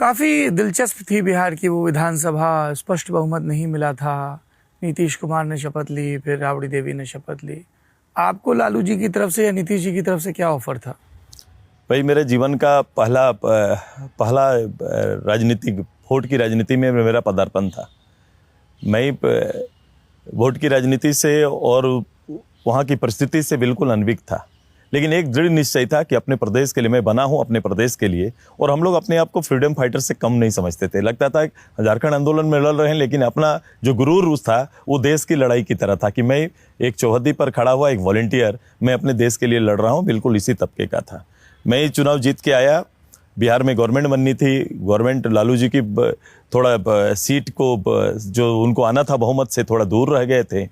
काफ़ी दिलचस्प थी बिहार की वो विधानसभा, स्पष्ट बहुमत नहीं मिला था। नीतीश कुमार ने शपथ ली, फिर राबड़ी देवी ने शपथ ली। आपको लालू जी की तरफ से या नीतीश जी की तरफ से क्या ऑफर था? भाई मेरे जीवन का पहला राजनीतिक वोट की राजनीति में मेरा पदार्पण था। मैं वोट की राजनीति से और वहाँ की परिस्थिति से बिल्कुल अनभिज्ञ था, लेकिन एक दृढ़ निश्चय था कि अपने प्रदेश के लिए मैं बना हूँ, अपने प्रदेश के लिए। और हम लोग अपने आप को फ्रीडम फाइटर से कम नहीं समझते थे। लगता था झारखंड आंदोलन में लड़ रहे हैं, लेकिन अपना जो गुरूर था वो देश की लड़ाई की तरह था कि मैं एक चौहद्दी पर खड़ा हुआ एक वॉलंटियर, मैं अपने देश के लिए लड़ रहा हूँ। बिल्कुल इसी तबके का था। मैं चुनाव जीत के आया। बिहार में गवर्नमेंट बननी थी। गवर्नमेंट लालू जी की थोड़ा सीट को जो उनको आना था बहुमत से थोड़ा दूर रह गए थे।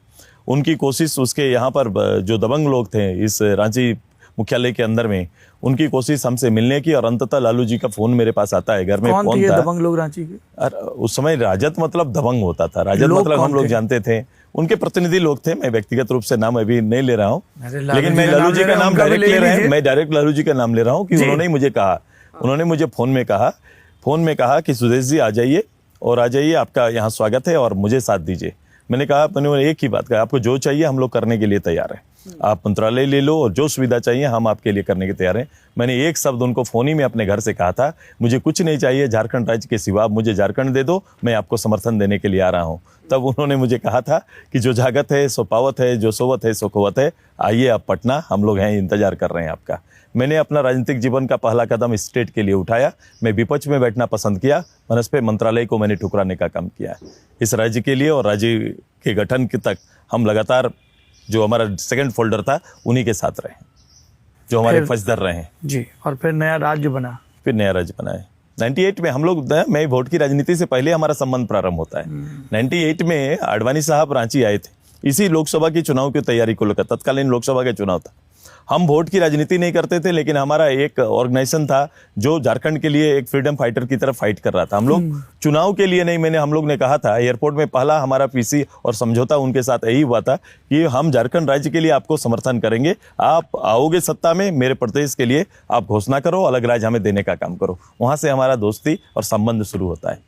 उनकी कोशिश, उसके यहाँ पर जो दबंग लोग थे इस रांची मुख्यालय के अंदर में, उनकी कोशिश हमसे मिलने की, और अंततः लालू जी का फोन मेरे पास आता है। घर में फोन था। दबंग लोग रांची के? उस समय राजद मतलब दबंग होता था। राजद मतलब हम लोग जानते थे, उनके प्रतिनिधि लोग थे। मैं व्यक्तिगत रूप से नाम अभी नहीं ले रहा हूँ, लेकिन मैं लालू जी का नाम डायरेक्ट ले रहे हैं। मैं डायरेक्ट लालू जी का नाम ले रहा हूँ कि उन्होंने मुझे कहा, उन्होंने मुझे फोन में कहा कि सुदेश जी आ जाइए, और आ जाइए, आपका यहाँ स्वागत है और मुझे साथ दीजिए। मैंने कहा, मैंने एक ही बात कहा, आपको जो चाहिए हम लोग करने के लिए तैयार हैं। आप मंत्रालय ले लो और जो सुविधा चाहिए हम आपके लिए करने के तैयार हैं। मैंने एक शब्द उनको फोन ही में अपने घर से कहा था, मुझे कुछ नहीं चाहिए झारखंड राज्य के सिवा, मुझे झारखंड दे दो, मैं आपको समर्थन देने के लिए आ रहा हूँ। तब उन्होंने मुझे कहा था कि जो जागत है सो पावत है, जो सोवत है सो खोवत है, आइए आप पटना, हम लोग हैं, इंतजार कर रहे हैं आपका। मैंने अपना राजनीतिक जीवन का पहला कदम स्टेट के लिए उठाया। मैं विपक्ष में बैठना पसंद किया। मनस्पे मंत्रालय को मैंने ठुकराने का काम किया इस राज्य के लिए, और राज्य के गठन के तक हम लगातार जो हमारा सेकंड फोल्डर था उन्हीं के साथ रहे, जो हमारे फौजदार रहे जी। और फिर नया राज्य बना। फिर नया राज्य बना है 98 में। हम लोग, मैं वोट की राजनीति से पहले हमारा संबंध प्रारंभ होता है। 98 में आडवाणी साहब रांची आए थे, इसी लोकसभा की चुनाव की तैयारी को लेकर। तत्कालीन लोकसभा का चुनाव था। हम वोट की राजनीति नहीं करते थे, लेकिन हमारा एक ऑर्गेनाइजेशन था जो झारखंड के लिए एक फ्रीडम फाइटर की तरफ फाइट कर रहा था। हम लोग चुनाव के लिए नहीं, हम लोग ने कहा था एयरपोर्ट में, पहला हमारा पीसी और समझौता उनके साथ यही हुआ था कि हम झारखंड राज्य के लिए आपको समर्थन करेंगे। आप आओगे सत्ता में, मेरे प्रदेश के लिए आप घोषणा करो, अलग राज्य हमें देने का काम करो। वहां से हमारा दोस्ती और संबंध शुरू होता है।